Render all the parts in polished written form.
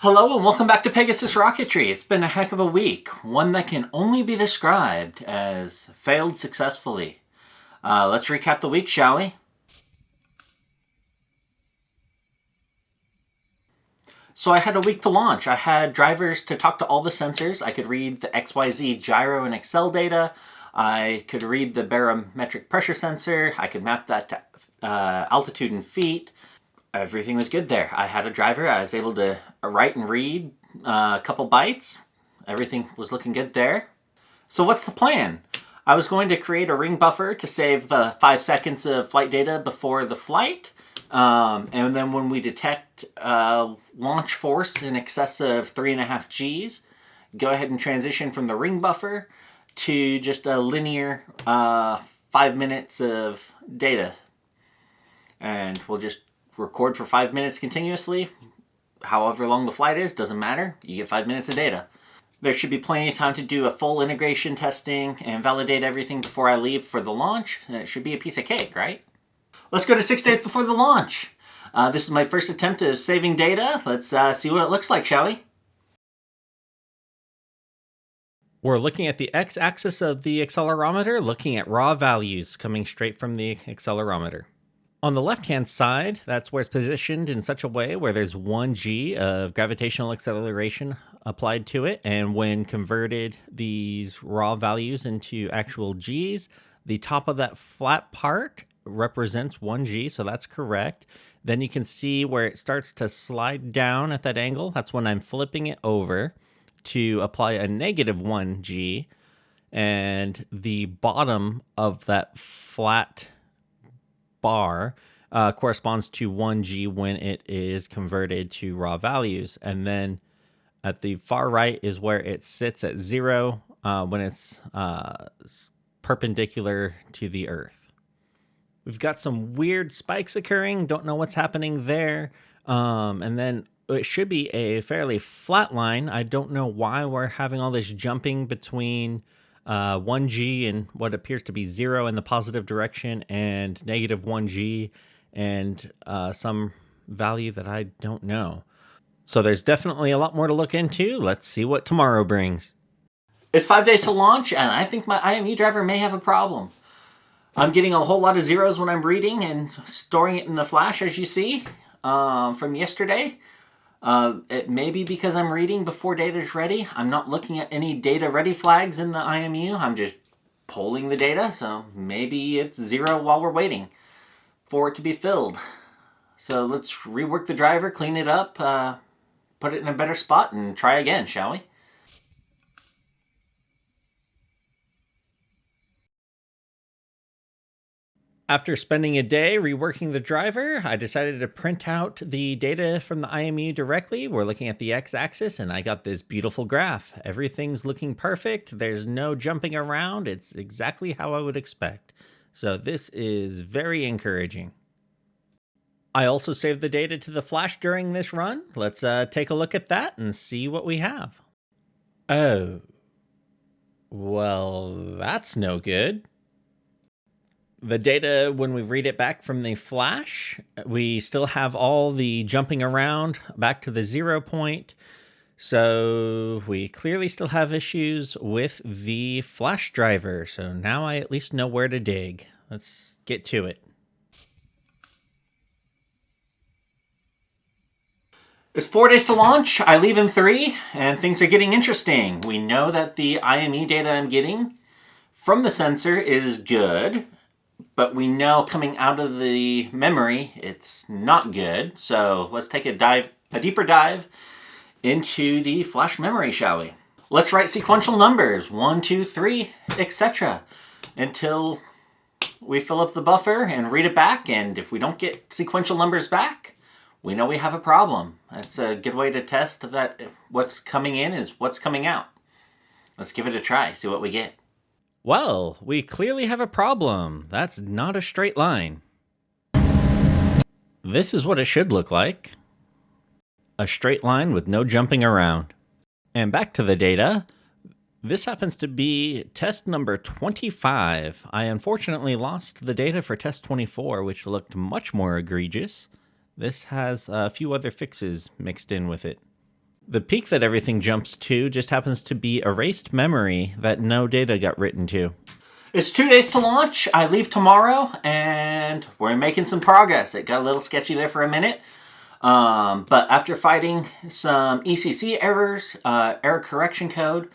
Hello and welcome back to Pegasus Rocketry. It's been a heck of a week, one that can only be described as failed successfully. Let's recap the week, shall we? So I had a week to launch. I had drivers to talk to all the sensors. I could read the XYZ gyro and Excel data. I could read the barometric pressure sensor. I could map that to altitude in feet. Everything was good there. I had a driver. I was able to write and read a couple bytes. Everything was looking good there. So what's the plan? I was going to create a ring buffer to save 5 seconds of flight data before the flight. And then when we detect launch force in excess of 3.5 Gs, go ahead and transition from the ring buffer to just a linear 5 minutes of data. And we'll just record for 5 minutes continuously. However long the flight is, doesn't matter. You get 5 minutes of data. There should be plenty of time to do a full integration testing and validate everything before I leave for the launch. And it should be a piece of cake, right? Let's go to 6 days before the launch. This is my first attempt at saving data. Let's see what it looks like, shall we? We're looking at the x-axis of the accelerometer, looking at raw values coming straight from the accelerometer. On the left-hand side, that's where it's positioned in such a way where there's 1 g of gravitational acceleration applied to it. And when converted these raw values into actual g's, the top of that flat part represents 1 g, so that's correct. Then you can see where it starts to slide down at that angle. That's when I'm flipping it over to apply a negative 1 g. And the bottom of that flat bar corresponds to 1 g when it is converted to raw values. And then at the far right is where it sits at 0 when it's perpendicular to the Earth. We've got some weird spikes occurring. Don't know what's happening there. And then it should be a fairly flat line. I don't know why we're having all this jumping between 1 g and what appears to be 0 in the positive direction and negative 1 g and some value that I don't know. So there's definitely a lot more to look into. Let's see what tomorrow brings. It's 5 days to launch, and I think my IMU driver may have a problem. I'm getting a whole lot of zeros when I'm reading and storing it in the flash, as you see, from yesterday. It may be because I'm reading before data is ready. I'm not looking at any data ready flags in the IMU. I'm just polling the data, so maybe it's 0 while we're waiting for it to be filled. So let's rework the driver, clean it up, put it in a better spot, and try again, shall we? After spending a day reworking the driver, I decided to print out the data from the IMU directly. We're looking at the x-axis, and I got this beautiful graph. Everything's looking perfect. There's no jumping around. It's exactly how I would expect. So this is very encouraging. I also saved the data to the flash during this run. Let's take a look at that and see what we have. Oh, well, that's no good. The data, when we read it back from the flash, we still have all the jumping around back to the 0 point. So we clearly still have issues with the flash driver. So now I at least know where to dig. Let's get to it. It's 4 days to launch. I leave in 3, and things are getting interesting. We know that the IMU data I'm getting from the sensor is good, but we know coming out of the memory it's not good. So let's take a deeper dive into the flash memory, shall we? Let's write sequential numbers 1, 2, 3, etc. until we fill up the buffer and read it back. And if we don't get sequential numbers back, we know we have a problem. That's a good way to test that what's coming in is what's coming out. Let's give it a try, see what we get. Well, we clearly have a problem. That's not a straight line. This is what it should look like. A straight line with no jumping around. And back to the data. This happens to be test number 25. I unfortunately lost the data for test 24, which looked much more egregious. This has a few other fixes mixed in with it. The peak that everything jumps to just happens to be erased memory that no data got written to. It's 2 days to launch. I leave tomorrow, and we're making some progress. It got a little sketchy there for a minute. But after fighting some ECC errors, error correction code,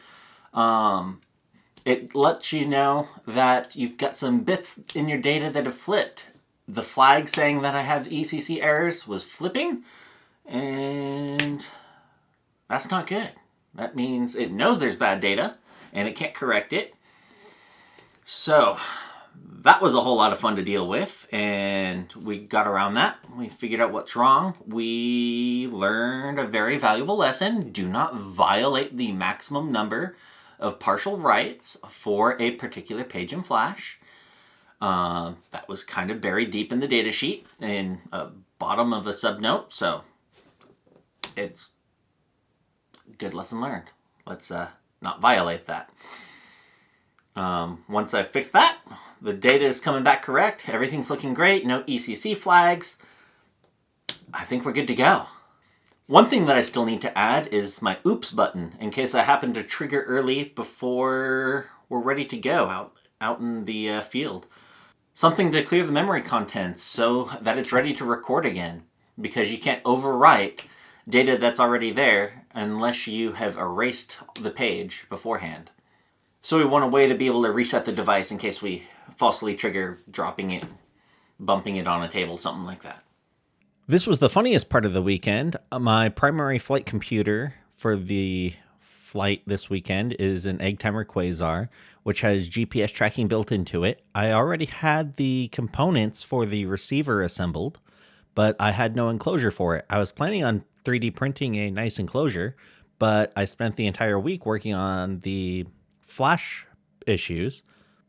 it lets you know that you've got some bits in your data that have flipped. The flag saying that I have ECC errors was flipping, and that's not good. That means it knows there's bad data, and it can't correct it. So that was a whole lot of fun to deal with, and we got around that. We figured out what's wrong. We learned a very valuable lesson. Do not violate the maximum number of partial writes for a particular page in Flash. That was kind of buried deep in the data sheet in bottom of a subnote, so it's a good lesson learned. Let's not violate that. Once I fix that, the data is coming back correct. Everything's looking great. No ECC flags. I think we're good to go. One thing that I still need to add is my oops button in case I happen to trigger early before we're ready to go out in the field. Something to clear the memory contents so that it's ready to record again, because you can't overwrite data that's already there unless you have erased the page beforehand. So we want a way to be able to reset the device in case we falsely trigger dropping it, bumping it on a table, something like that. This was the funniest part of the weekend. My primary flight computer for the flight this weekend is an Egg Timer Quasar, which has GPS tracking built into it. I already had the components for the receiver assembled, but I had no enclosure for it. I was planning on 3D printing a nice enclosure, but I spent the entire week working on the Flash issues.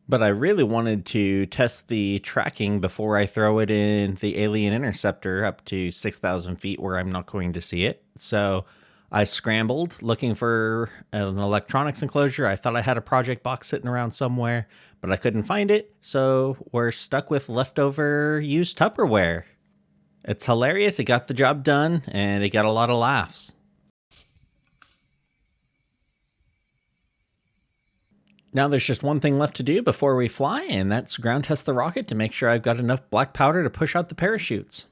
But I really wanted to test the tracking before I throw it in the Alien Interceptor up to 6,000 feet where I'm not going to see it. So I scrambled looking for an electronics enclosure. I thought I had a project box sitting around somewhere, but I couldn't find it. So we're stuck with leftover used Tupperware. It's hilarious. It got the job done, and it got a lot of laughs. Now there's just one thing left to do before we fly, and that's ground test the rocket to make sure I've got enough black powder to push out the parachutes.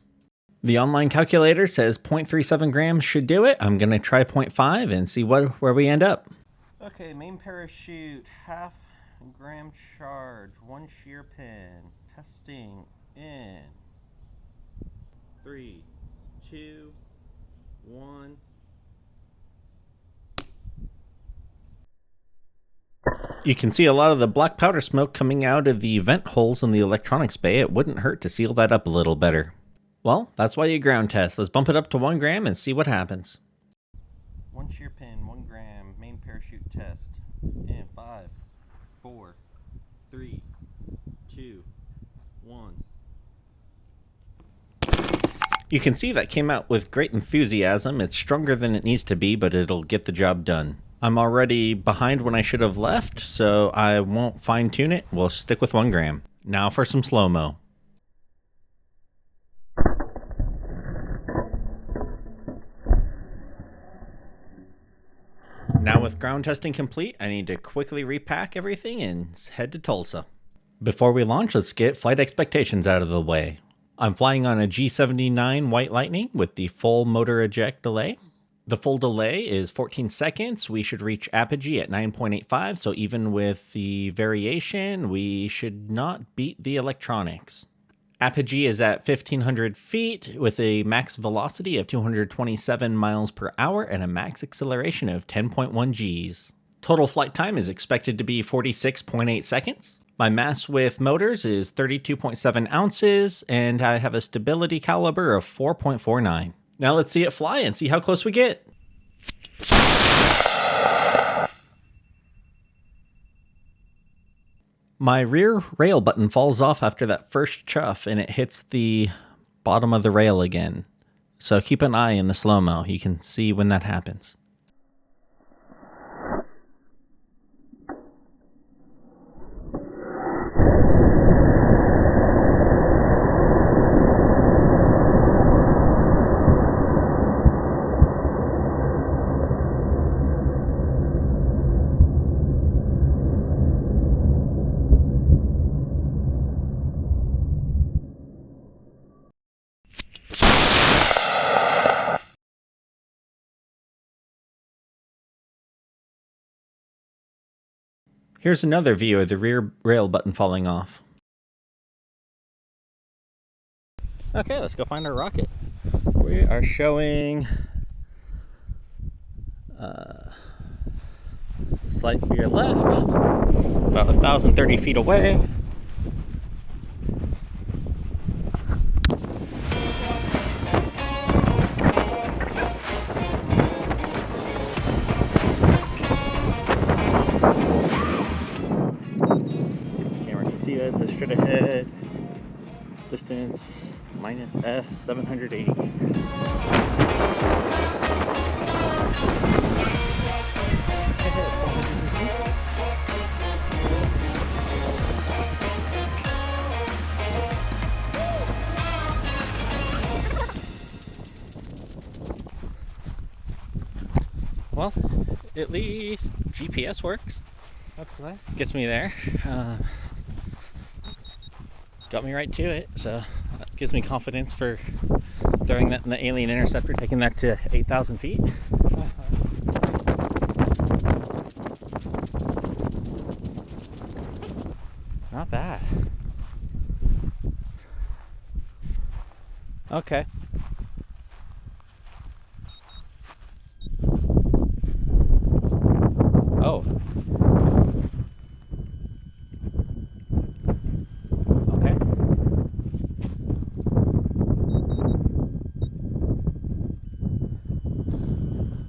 The online calculator says 0.37 grams should do it. I'm going to try 0.5 and see where we end up. Okay, main parachute, half gram charge, 1 shear pin. Testing in 3, 2, 1. You can see a lot of the black powder smoke coming out of the vent holes in the electronics bay. It wouldn't hurt to seal that up a little better. Well, that's why you ground test. Let's bump it up to 1 gram and see what happens. 1 shear pin, 1 gram, main parachute test. In 5, 4, 3, 2, 1. You can see that came out with great enthusiasm. It's stronger than it needs to be, but it'll get the job done. I'm already behind when I should have left, so I won't fine tune it. We'll stick with 1 gram. Now for some slow-mo. Now with ground testing complete, I need to quickly repack everything and head to Tulsa. Before we launch, let's get flight expectations out of the way. I'm flying on a G79 White Lightning with the full motor eject delay. The full delay is 14 seconds. We should reach apogee at 9.85, so even with the variation, we should not beat the electronics. Apogee is at 1,500 feet with a max velocity of 227 miles per hour and a max acceleration of 10.1 Gs. Total flight time is expected to be 46.8 seconds. My mass with motors is 32.7 ounces, and I have a stability caliber of 4.49. Now let's see it fly and see how close we get. My rear rail button falls off after that first chuff and it hits the bottom of the rail again. So keep an eye in the slow-mo. You can see when that happens. Here's another view of the rear rail button falling off. Okay, let's go find our rocket. We are showing slight veer left, about 1,030 feet away. Camera can see it, just straight ahead. Distance minus F 780. Well, at least GPS works. That's nice. Gets me there. Got me right to it, so that gives me confidence for throwing that in the alien interceptor, taking that to 8,000 feet. Not bad. Okay. Oh. Okay.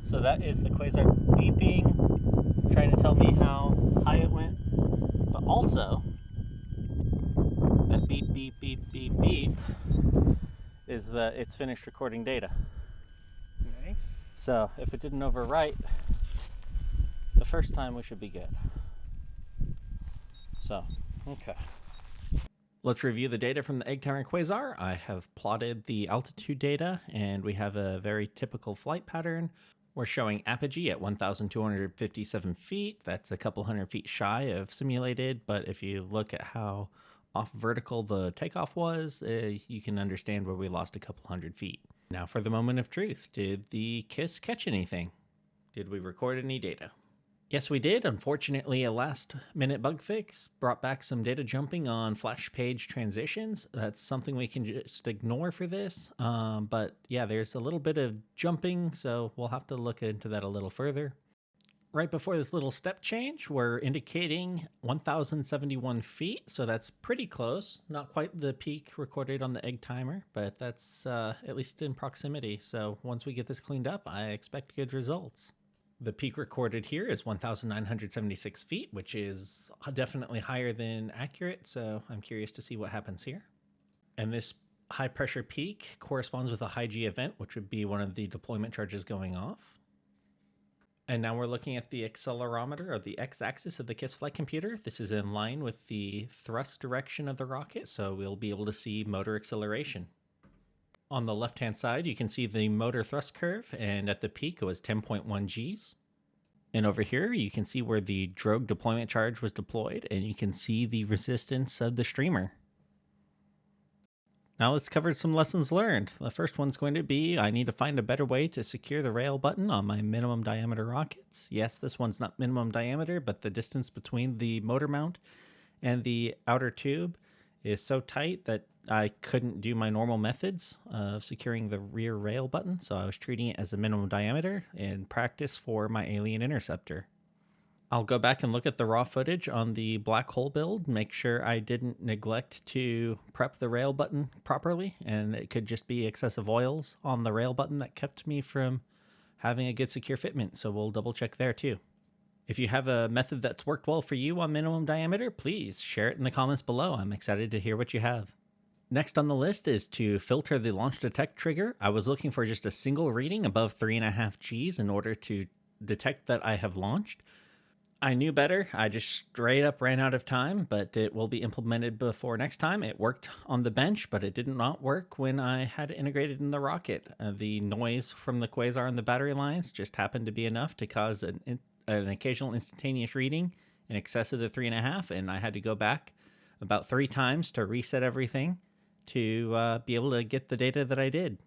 So that is the Quasar beeping, trying to tell me how high it went. But also, that beep, beep, beep, beep, beep is it's finished recording data. Nice. So if it didn't overwrite the first time, we should be good. So, okay. Let's review the data from the Egg Tower and Quasar. I have plotted the altitude data, and we have a very typical flight pattern. We're showing apogee at 1,257 feet. That's a couple hundred feet shy of simulated, but if you look at how off vertical the takeoff was, you can understand where we lost a couple hundred feet. Now for the moment of truth. Did the K.I.S.S catch anything? Did we record any data? Yes, we did. Unfortunately, a last-minute bug fix brought back some data jumping on flash page transitions. That's something we can just ignore for this. But yeah, there's a little bit of jumping, so we'll have to look into that a little further. Right before this little step change, we're indicating 1,071 feet, so that's pretty close. Not quite the peak recorded on the egg timer, but that's at least in proximity. So once we get this cleaned up, I expect good results. The peak recorded here is 1,976 feet, which is definitely higher than accurate, so I'm curious to see what happens here. And this high pressure peak corresponds with a high G event, which would be one of the deployment charges going off. And now we're looking at the accelerometer, or the x-axis of the K.I.S.S flight computer. This is in line with the thrust direction of the rocket, so we'll be able to see motor acceleration. On the left-hand side, you can see the motor thrust curve, and at the peak, it was 10.1 Gs. And over here, you can see where the drogue deployment charge was deployed, and you can see the resistance of the streamer. Now let's cover some lessons learned. The first one's going to be, I need to find a better way to secure the rail button on my minimum diameter rockets. Yes, this one's not minimum diameter, but the distance between the motor mount and the outer tube is so tight that I couldn't do my normal methods of securing the rear rail button, so I was treating it as a minimum diameter in practice for my alien interceptor. I'll go back and look at the raw footage on the black hole build, make sure I didn't neglect to prep the rail button properly, and it could just be excessive oils on the rail button that kept me from having a good secure fitment, so we'll double check there too. If you have a method that's worked well for you on minimum diameter, please share it in the comments below. I'm excited to hear what you have. Next on the list is to filter the launch detect trigger. I was looking for just a single reading above 3.5 Gs in order to detect that I have launched. I knew better. I just straight up ran out of time, but it will be implemented before next time. It worked on the bench, but it did not work when I had it integrated in the rocket. The noise from the Quasar and the battery lines just happened to be enough to cause an occasional instantaneous reading in excess of the 3.5, and I had to go back about 3 times to reset everything to be able to get the data that I did.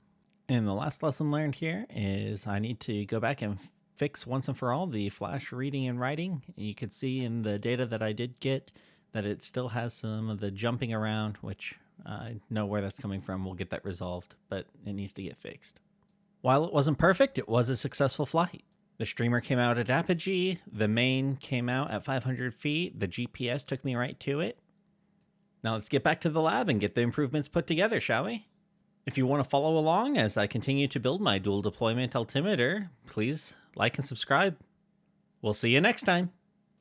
And the last lesson learned here is I need to go back and fix once and for all the flash reading and writing. And you could see in the data that I did get that it still has some of the jumping around, which I know where that's coming from. We'll get that resolved, but it needs to get fixed. While it wasn't perfect, it was a successful flight. The streamer came out at apogee, the main came out at 500 feet, the GPS took me right to it. Now let's get back to the lab and get the improvements put together, shall we? If you want to follow along as I continue to build my dual deployment altimeter, please like and subscribe. We'll see you next time.